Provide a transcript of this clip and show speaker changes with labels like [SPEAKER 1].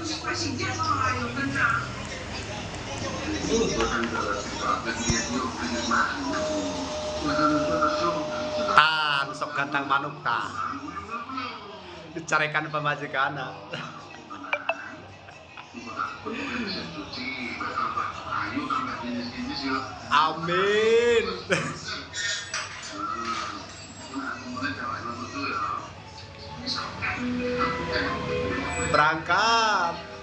[SPEAKER 1] Tan sok gantang manuk ta. Dicarikan pemajikan. Amin. Berangkat.